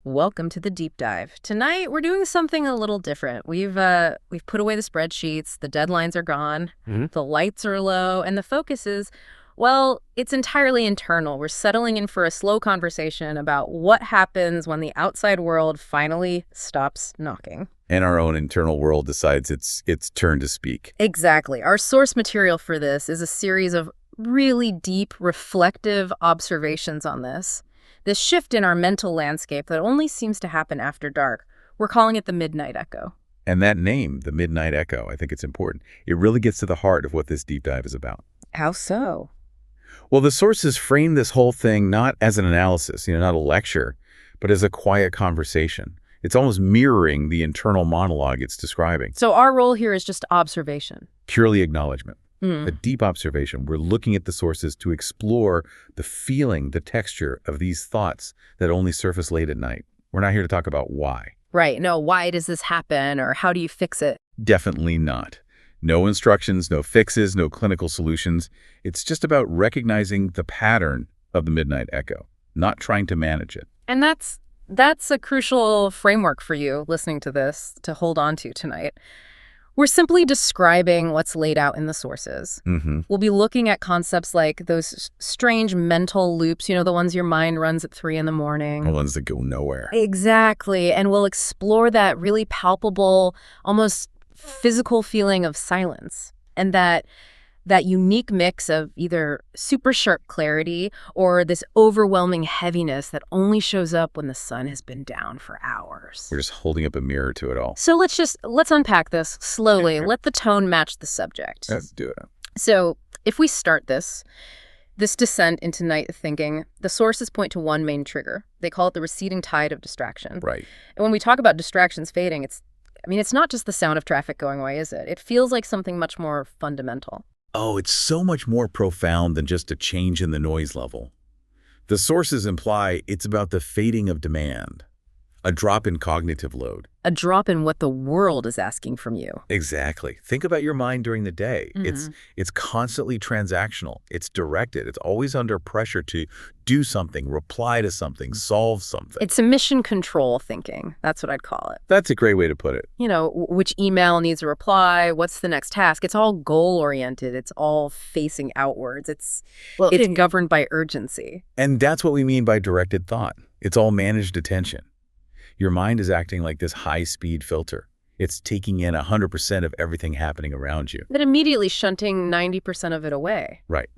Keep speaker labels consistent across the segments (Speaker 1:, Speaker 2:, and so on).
Speaker 1: Welcome to the deep dive. Tonight we're doing something a little different. We've put away the spreadsheets, the deadlines are gone, the lights are low, and the focus is, well, it's entirely internal. We're settling in for a slow conversation about what happens when the outside world finally stops knocking.
Speaker 2: And our own internal world decides it's turn to speak.
Speaker 1: Exactly. Our source material for this is a series of really deep, reflective observations on this shift in our mental landscape that only seems to happen after dark. We're calling it the Midnight Echo.
Speaker 2: And that name, the Midnight Echo, I think it's important. It really gets to the heart of what this deep dive is about.
Speaker 1: How so?
Speaker 2: Well, the sources frame this whole thing not as an analysis, not a lecture, but as a quiet conversation. It's almost mirroring the internal monologue it's describing.
Speaker 1: So our role here is just observation.
Speaker 2: Purely acknowledgement. A deep observation. We're looking at the sources to explore the feeling, the texture of these thoughts that only surface late at night. We're not here to talk about why.
Speaker 1: Right. No, why does this happen, or how do you fix it?
Speaker 2: Definitely not. No instructions, no fixes, no clinical solutions. It's just about recognizing the pattern of the Midnight Echo, not trying to manage it.
Speaker 1: And that's a crucial framework for you listening to this to hold on to tonight. We're simply describing what's laid out in the sources. We'll be looking at concepts like those strange mental loops, the ones your mind runs at 3 in the morning.
Speaker 2: The ones that go nowhere.
Speaker 1: Exactly. And we'll explore that really palpable, almost physical feeling of silence. And that unique mix of either super sharp clarity or this overwhelming heaviness that only shows up when the sun has been down for hours.
Speaker 2: We're just holding up a mirror to it all.
Speaker 1: So let's unpack this slowly. Let the tone match the subject.
Speaker 2: Let's do it.
Speaker 1: So if we start this descent into night thinking, the sources point to one main trigger. They call it the receding tide of distraction.
Speaker 2: Right.
Speaker 1: And when we talk about distractions fading, it's not just the sound of traffic going away, is it? It feels like something much more fundamental.
Speaker 2: Oh, it's so much more profound than just a change in the noise level. The sources imply it's about the fading of demand, a drop in cognitive load.
Speaker 1: A drop in what the world is asking from you.
Speaker 2: Exactly. Think about your mind during the day. It's constantly transactional. It's directed. It's always under pressure to do something, reply to something, solve something.
Speaker 1: It's a mission control thinking. That's what I'd call it.
Speaker 2: That's a great way to put it.
Speaker 1: Which email needs a reply? What's the next task? It's all goal-oriented. It's all facing outwards. It's governed by urgency.
Speaker 2: And that's what we mean by directed thought. It's all managed attention. Your mind is acting like this high-speed filter. It's taking in 100% of everything happening around you.
Speaker 1: Then immediately shunting 90% of it away.
Speaker 2: Right.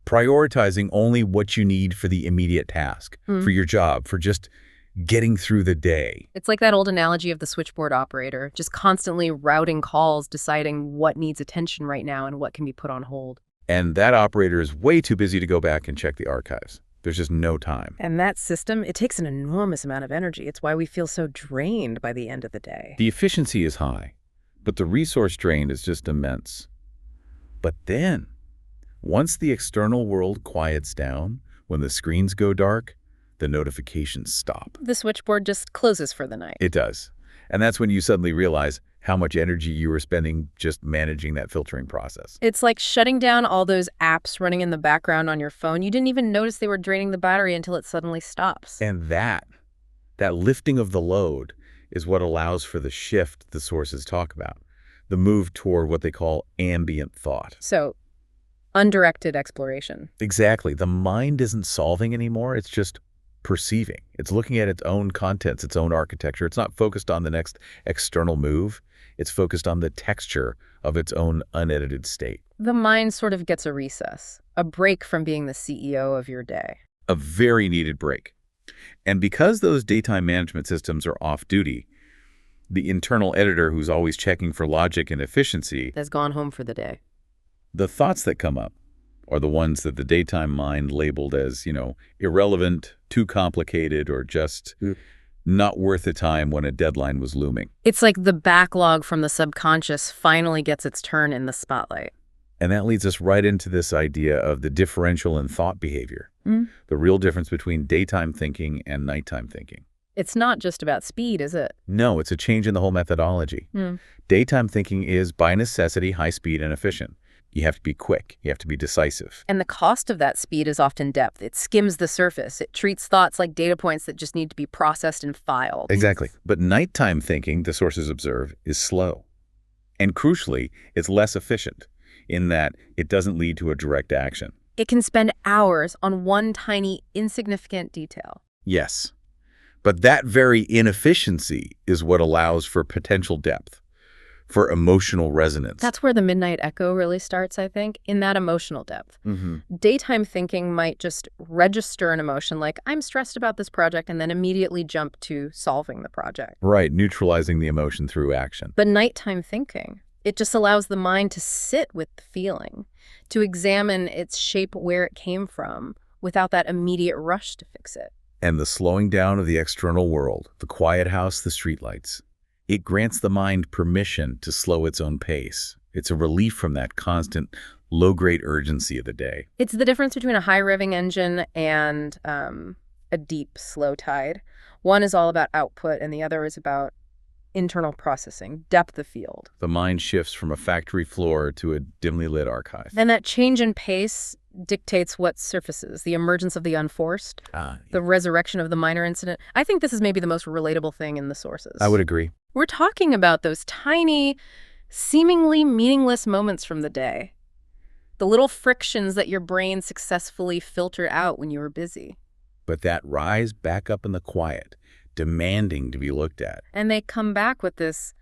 Speaker 2: Prioritizing only what you need for the immediate task, for your job, for just getting through the day.
Speaker 1: It's like that old analogy of the switchboard operator, just constantly routing calls, deciding what needs attention right now and what can be put on hold.
Speaker 2: And that operator is way too busy to go back and check the archives. There's just no time.
Speaker 1: And that system, it takes an enormous amount of energy. It's why we feel so drained by the end of the day.
Speaker 2: The efficiency is high, but the resource drain is just immense. But then, once the external world quiets down, when the screens go dark, the notifications stop.
Speaker 1: The switchboard just closes for the night.
Speaker 2: It does. And that's when you suddenly realize how much energy you were spending just managing that filtering process.
Speaker 1: It's like shutting down all those apps running in the background on your phone. You didn't even notice they were draining the battery until it suddenly stops.
Speaker 2: And that lifting of the load is what allows for the shift the sources talk about, the move toward what they call ambient thought.
Speaker 1: So, undirected exploration.
Speaker 2: Exactly. The mind isn't solving anymore. It's just perceiving. It's looking at its own contents, its own architecture. It's not focused on the next external move. It's focused on the texture of its own unedited state.
Speaker 1: The mind sort of gets a recess, a break from being the CEO of your day.
Speaker 2: A very needed break. And because those daytime management systems are off-duty, the internal editor who's always checking for logic and efficiency
Speaker 1: has gone home for the day.
Speaker 2: The thoughts that come up are the ones that the daytime mind labeled as, irrelevant, too complicated, or just not worth the time when a deadline was looming.
Speaker 1: It's like the backlog from the subconscious finally gets its turn in the spotlight.
Speaker 2: And that leads us right into this idea of the differential in thought behavior, the real difference between daytime thinking and nighttime thinking.
Speaker 1: It's not just about speed, is it?
Speaker 2: No, it's a change in the whole methodology. Daytime thinking is, by necessity, high speed and efficient. You have to be quick. You have to be decisive.
Speaker 1: And the cost of that speed is often depth. It skims the surface. It treats thoughts like data points that just need to be processed and filed.
Speaker 2: Exactly. But nighttime thinking, the sources observe, is slow. And crucially, it's less efficient in that it doesn't lead to a direct action.
Speaker 1: It can spend hours on one tiny, insignificant detail.
Speaker 2: Yes. But that very inefficiency is what allows for potential depth, for emotional resonance.
Speaker 1: That's where the midnight echo really starts, I think, in that emotional depth. Daytime thinking might just register an emotion like, I'm stressed about this project, and then immediately jump to solving the project.
Speaker 2: Right, neutralizing the emotion through action.
Speaker 1: But nighttime thinking, it just allows the mind to sit with the feeling, to examine its shape where it came from, without that immediate rush to fix it.
Speaker 2: And the slowing down of the external world, the quiet house, the streetlights, it grants the mind permission to slow its own pace. It's a relief from that constant, low-grade urgency of the day.
Speaker 1: It's the difference between a high-revving engine and a deep, slow tide. One is all about output, and the other is about internal processing, depth of field.
Speaker 2: The mind shifts from a factory floor to a dimly lit archive.
Speaker 1: And that change in pace dictates what surfaces, the emergence of the unforced, the resurrection of the minor incident. I think this is maybe the most relatable thing in the sources.
Speaker 2: I would agree.
Speaker 1: We're talking about those tiny, seemingly meaningless moments from the day. The little frictions that your brain successfully filtered out when you were busy.
Speaker 2: But that rise back up in the quiet, demanding to be looked at.
Speaker 1: And they come back with this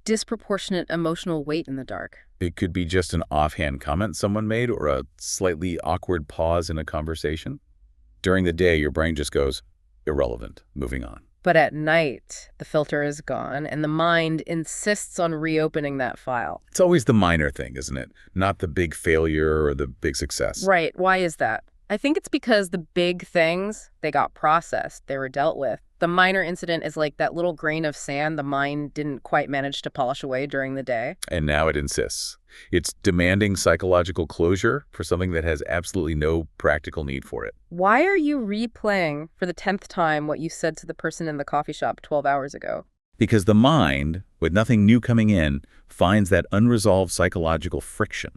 Speaker 1: disproportionate emotional weight in the dark.
Speaker 2: It could be just an offhand comment someone made or a slightly awkward pause in a conversation. During the day, your brain just goes, irrelevant, moving on.
Speaker 1: But at night, the filter is gone, and the mind insists on reopening that file.
Speaker 2: It's always the minor thing, isn't it? Not the big failure or the big success.
Speaker 1: Right. Why is that? I think it's because the big things, they got processed, they were dealt with. The minor incident is like that little grain of sand the mind didn't quite manage to polish away during the day.
Speaker 2: And now it insists. It's demanding psychological closure for something that has absolutely no practical need for it.
Speaker 1: Why are you replaying for the 10th time what you said to the person in the coffee shop 12 hours ago?
Speaker 2: Because the mind, with nothing new coming in, finds that unresolved psychological friction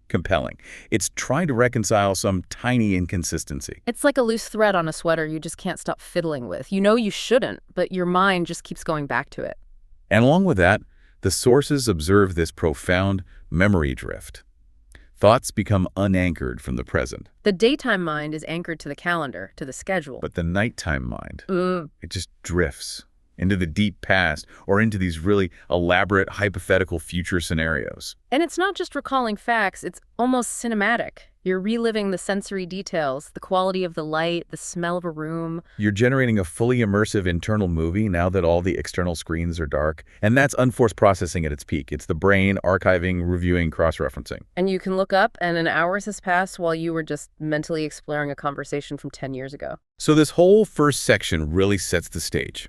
Speaker 2: compelling. It's trying to reconcile some tiny inconsistency.
Speaker 1: It's like a loose thread on a sweater you just can't stop fiddling with. You know you shouldn't, but your mind just keeps going back to it.
Speaker 2: And along with that, the sources observe this profound memory drift. Thoughts become unanchored from the present.
Speaker 1: The daytime mind is anchored to the calendar, to the schedule.
Speaker 2: But the nighttime mind, it just drifts into the deep past or into these really elaborate hypothetical future scenarios.
Speaker 1: And it's not just recalling facts, it's almost cinematic. You're reliving the sensory details, the quality of the light, the smell of a room.
Speaker 2: You're generating a fully immersive internal movie now that all the external screens are dark. And that's unforced processing at its peak. It's the brain archiving, reviewing, cross-referencing.
Speaker 1: And you can look up and an hour has passed while you were just mentally exploring a conversation from 10 years ago.
Speaker 2: So this whole first section really sets the stage.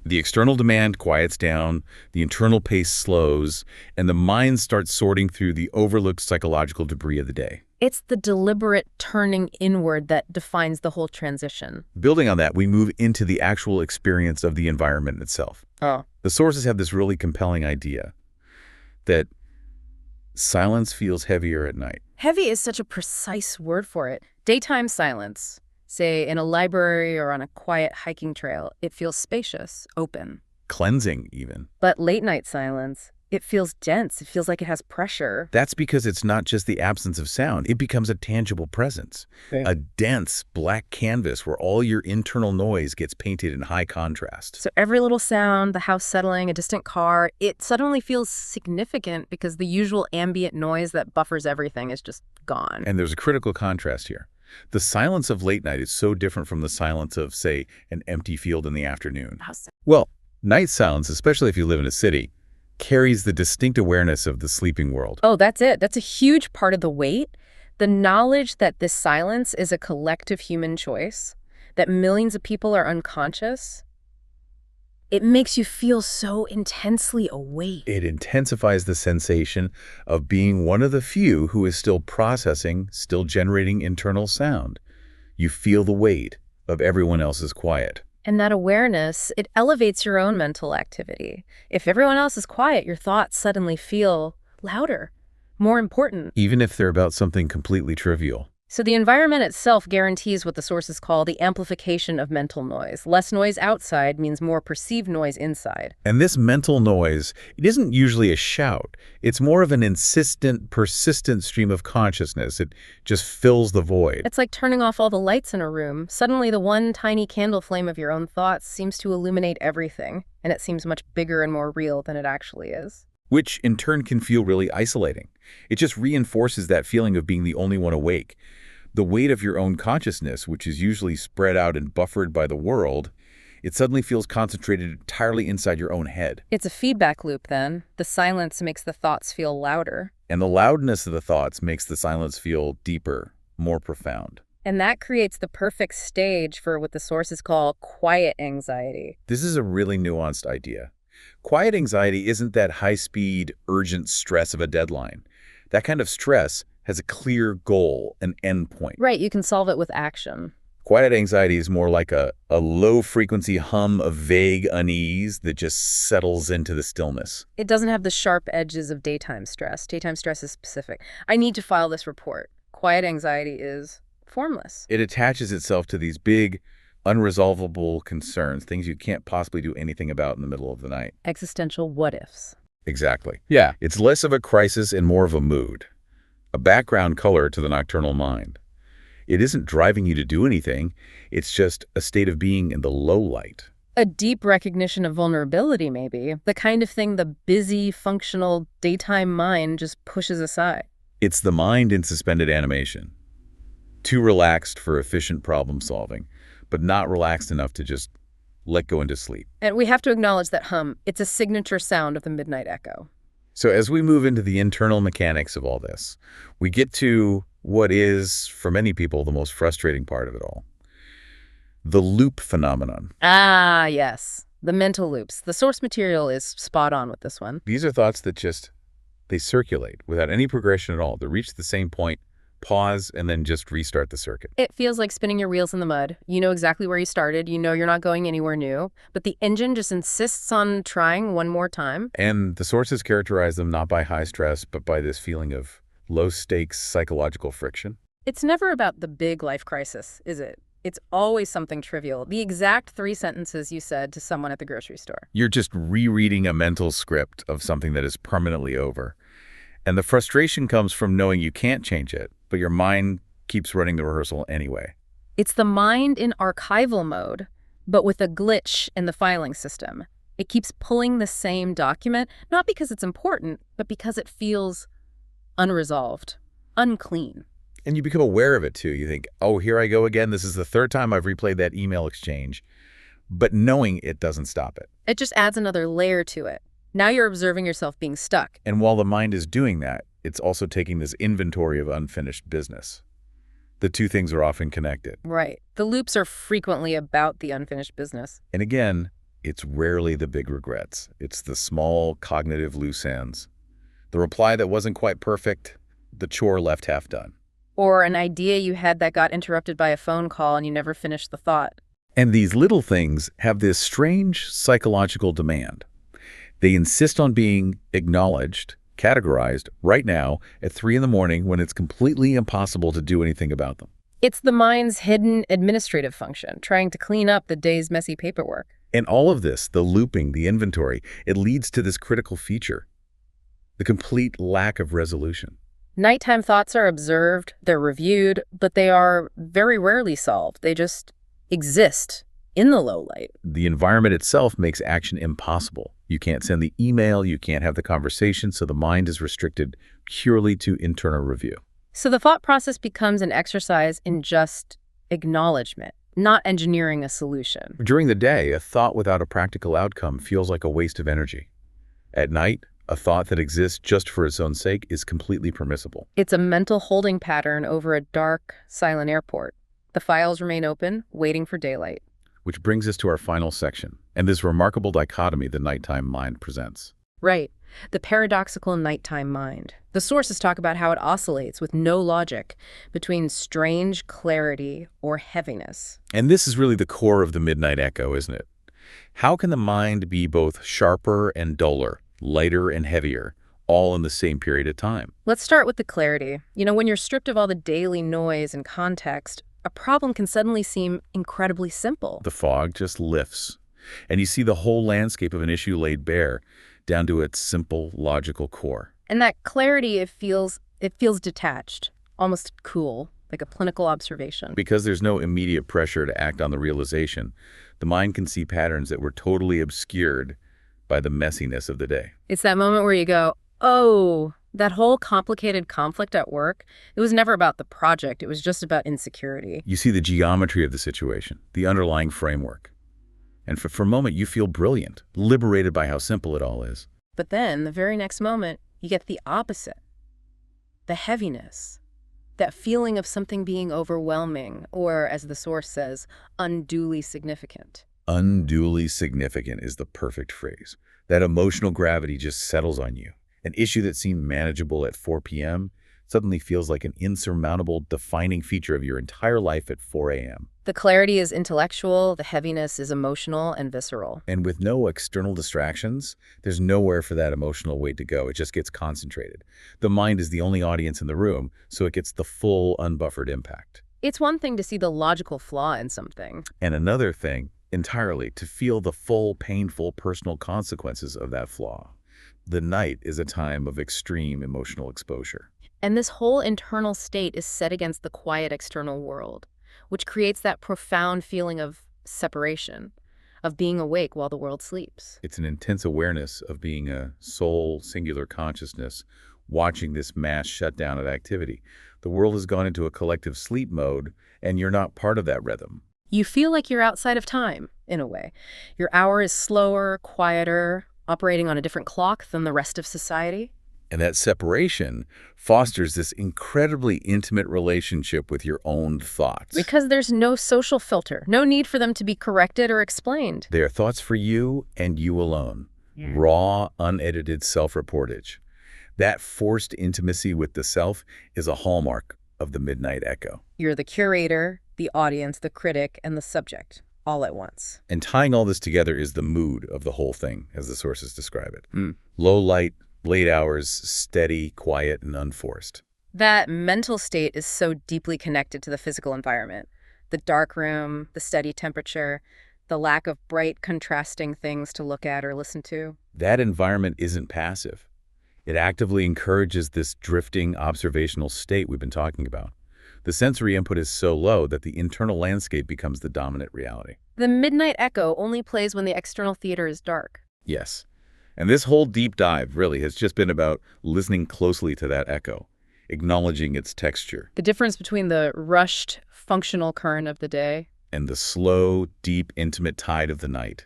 Speaker 2: The external demand quiets down, the internal pace slows, and the mind starts sorting through the overlooked psychological debris of the day.
Speaker 1: It's the deliberate turning inward that defines the whole transition.
Speaker 2: Building on that, we move into the actual experience of the environment itself. The sources have this really compelling idea that silence feels heavier at night.
Speaker 1: Heavy is such a precise word for it. Daytime silence, say in a library or on a quiet hiking trail, it feels spacious, open.
Speaker 2: Cleansing, even.
Speaker 1: But late night silence, it feels dense. It feels like it has pressure.
Speaker 2: That's because it's not just the absence of sound. It becomes a tangible presence.
Speaker 1: Okay.
Speaker 2: A dense black canvas where all your internal noise gets painted in high contrast.
Speaker 1: So every little sound, the house settling, a distant car, it suddenly feels significant because the usual ambient noise that buffers everything is just gone.
Speaker 2: And there's a critical contrast here. The silence of late night is so different from the silence of, say, an empty field in the afternoon. Well, night silence, especially if you live in a city, carries the distinct awareness of the sleeping world.
Speaker 1: Oh, that's it. That's a huge part of the weight. The knowledge that this silence is a collective human choice, that millions of people are unconscious, it makes you feel so intensely awake.
Speaker 2: It intensifies the sensation of being one of the few who is still processing, still generating internal sound. You feel the weight of everyone else's quiet.
Speaker 1: And that awareness, it elevates your own mental activity. If everyone else is quiet, your thoughts suddenly feel louder, more important.
Speaker 2: Even if they're about something completely trivial.
Speaker 1: So the environment itself guarantees what the sources call the amplification of mental noise. Less noise outside means more perceived noise inside.
Speaker 2: And this mental noise, it isn't usually a shout. It's more of an insistent, persistent stream of consciousness. It just fills the void.
Speaker 1: It's like turning off all the lights in a room. Suddenly the one tiny candle flame of your own thoughts seems to illuminate everything, and it seems much bigger and more real than it actually is.
Speaker 2: Which in turn can feel really isolating. It just reinforces that feeling of being the only one awake. The weight of your own consciousness, which is usually spread out and buffered by the world, it suddenly feels concentrated entirely inside your own head.
Speaker 1: It's a feedback loop then. The silence makes the thoughts feel louder.
Speaker 2: And the loudness of the thoughts makes the silence feel deeper, more profound.
Speaker 1: And that creates the perfect stage for what the sources call quiet anxiety.
Speaker 2: This is a really nuanced idea. Quiet anxiety isn't that high-speed, urgent stress of a deadline. That kind of stress has a clear goal, an endpoint.
Speaker 1: Right, you can solve it with action.
Speaker 2: Quiet anxiety is more like a low-frequency hum of vague unease that just settles into the stillness.
Speaker 1: It doesn't have the sharp edges of daytime stress. Daytime stress is specific. I need to file this report. Quiet anxiety is formless.
Speaker 2: It attaches itself to these big, unresolvable concerns, things you can't possibly do anything about in the middle of the night.
Speaker 1: Existential what-ifs.
Speaker 2: Exactly. Yeah, it's less of a crisis and more of a mood, a background color to the nocturnal mind. It isn't driving you to do anything. It's just a state of being in the low light.
Speaker 1: A deep recognition of vulnerability, maybe. The kind of thing the busy, functional, daytime mind just pushes aside.
Speaker 2: It's the mind in suspended animation. Too relaxed for efficient problem solving, but not relaxed enough to just let go into sleep.
Speaker 1: And we have to acknowledge that hum. It's a signature sound of the midnight echo.
Speaker 2: So as we move into the internal mechanics of all this, we get to what is, for many people, the most frustrating part of it all. The loop phenomenon.
Speaker 1: Ah, yes. The mental loops. The source material is spot on with this one.
Speaker 2: These are thoughts that they circulate without any progression at all. They reach the same point, pause, and then just restart the circuit.
Speaker 1: It feels like spinning your wheels in the mud. You know exactly where you started. You know you're not going anywhere new. But the engine just insists on trying one more time.
Speaker 2: And the sources characterize them not by high stress, but by this feeling of low-stakes psychological friction.
Speaker 1: It's never about the big life crisis, is it? It's always something trivial. The exact 3 sentences you said to someone at the grocery store.
Speaker 2: You're just rereading a mental script of something that is permanently over. And the frustration comes from knowing you can't change it, but your mind keeps running the rehearsal anyway.
Speaker 1: It's the mind in archival mode, but with a glitch in the filing system. It keeps pulling the same document, not because it's important, but because it feels unresolved, unclean.
Speaker 2: And you become aware of it, too. You think, oh, here I go again. This is the 3rd time I've replayed that email exchange. But knowing it doesn't stop it.
Speaker 1: It just adds another layer to it. Now you're observing yourself being stuck.
Speaker 2: And while the mind is doing that, it's also taking this inventory of unfinished business. The two things are often connected.
Speaker 1: Right. The loops are frequently about the unfinished business.
Speaker 2: And again, it's rarely the big regrets. It's the small cognitive loose ends. The reply that wasn't quite perfect, the chore left half done.
Speaker 1: Or an idea you had that got interrupted by a phone call and you never finished the thought.
Speaker 2: And these little things have this strange psychological demand. They insist on being acknowledged, categorized right now at 3 in the morning when it's completely impossible to do anything about them.
Speaker 1: It's the mind's hidden administrative function, trying to clean up the day's messy paperwork.
Speaker 2: And all of this, the looping, the inventory, it leads to this critical feature, the complete lack of resolution.
Speaker 1: Nighttime thoughts are observed, they're reviewed, but they are very rarely solved. They just exist in the low light.
Speaker 2: The environment itself makes action impossible. You can't send the email, you can't have the conversation, so the mind is restricted purely to internal review.
Speaker 1: So the thought process becomes an exercise in just acknowledgement, not engineering a solution.
Speaker 2: During the day, a thought without a practical outcome feels like a waste of energy. At night, a thought that exists just for its own sake is completely permissible.
Speaker 1: It's a mental holding pattern over a dark, silent airport. The files remain open, waiting for daylight.
Speaker 2: Which brings us to our final section, and this remarkable dichotomy the nighttime mind presents.
Speaker 1: Right. The paradoxical nighttime mind. The sources talk about how it oscillates with no logic between strange clarity or heaviness.
Speaker 2: And this is really the core of the midnight echo, isn't it? How can the mind be both sharper and duller, lighter and heavier, all in the same period of time.
Speaker 1: Let's start with the clarity. When you're stripped of all the daily noise and context, a problem can suddenly seem incredibly simple.
Speaker 2: The fog just lifts, and you see the whole landscape of an issue laid bare down to its simple, logical core.
Speaker 1: And that clarity, it feels detached, almost cool, like a clinical observation.
Speaker 2: Because there's no immediate pressure to act on the realization, the mind can see patterns that were totally obscured by the messiness of the day.
Speaker 1: It's that moment where you go, oh, that whole complicated conflict at work, it was never about the project. It was just about insecurity.
Speaker 2: You see the geometry of the situation, the underlying framework. And for a moment, you feel brilliant, liberated by how simple it all is.
Speaker 1: But then, the very next moment, you get the opposite. The heaviness. That feeling of something being overwhelming, or, as the source says, unduly significant.
Speaker 2: Unduly significant is the perfect phrase. That emotional gravity just settles on you. An issue that seemed manageable at 4 p.m. suddenly feels like an insurmountable, defining feature of your entire life at 4 a.m.
Speaker 1: The clarity is intellectual, the heaviness is emotional and visceral.
Speaker 2: And with no external distractions, there's nowhere for that emotional weight to go. It just gets concentrated. The mind is the only audience in the room, so it gets the full, unbuffered impact.
Speaker 1: It's one thing to see the logical flaw in something.
Speaker 2: And another thing, entirely, to feel the full, painful, personal consequences of that flaw. The night is a time of extreme emotional exposure.
Speaker 1: And this whole internal state is set against the quiet external world, which creates that profound feeling of separation, of being awake while the world sleeps.
Speaker 2: It's an intense awareness of being a sole, singular consciousness watching this mass shutdown of activity. The world has gone into a collective sleep mode, and you're not part of that rhythm.
Speaker 1: You feel like you're outside of time, in a way. Your hour is slower, quieter, operating on a different clock than the rest of society.
Speaker 2: And that separation fosters this incredibly intimate relationship with your own thoughts.
Speaker 1: Because there's no social filter, no need for them to be corrected or explained.
Speaker 2: They are thoughts for you and you alone. Raw, unedited self-reportage. That forced intimacy with the self is a hallmark of the midnight echo.
Speaker 1: You're the curator, the audience, the critic, and the subject, all at once.
Speaker 2: And tying all this together is the mood of the whole thing, as the sources describe it. Low light, late hours, steady, quiet, and unforced.
Speaker 1: That mental state is so deeply connected to the physical environment. The dark room, the steady temperature, the lack of bright, contrasting things to look at or listen to.
Speaker 2: That environment isn't passive. It actively encourages this drifting observational state we've been talking about. The sensory input is so low that the internal landscape becomes the dominant reality.
Speaker 1: The midnight echo only plays when the external theater is dark.
Speaker 2: Yes. And this whole deep dive really has just been about listening closely to that echo, acknowledging its texture.
Speaker 1: The difference between the rushed, functional current of the day
Speaker 2: and the slow, deep, intimate tide of the night.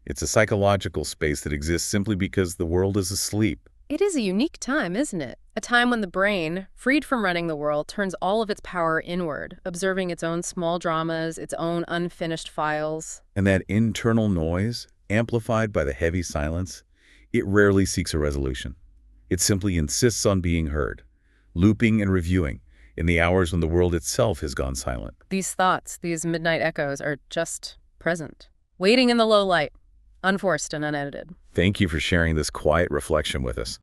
Speaker 2: It's a psychological space that exists simply because the world is asleep.
Speaker 1: It is a unique time, isn't it? A time when the brain, freed from running the world, turns all of its power inward, observing its own small dramas, its own unfinished files.
Speaker 2: And that internal noise, amplified by the heavy silence, it rarely seeks a resolution. It simply insists on being heard, looping and reviewing in the hours when the world itself has gone silent.
Speaker 1: These thoughts, these midnight echoes, are just present, waiting in the low light, unforced and unedited.
Speaker 2: Thank you for sharing this quiet reflection with us.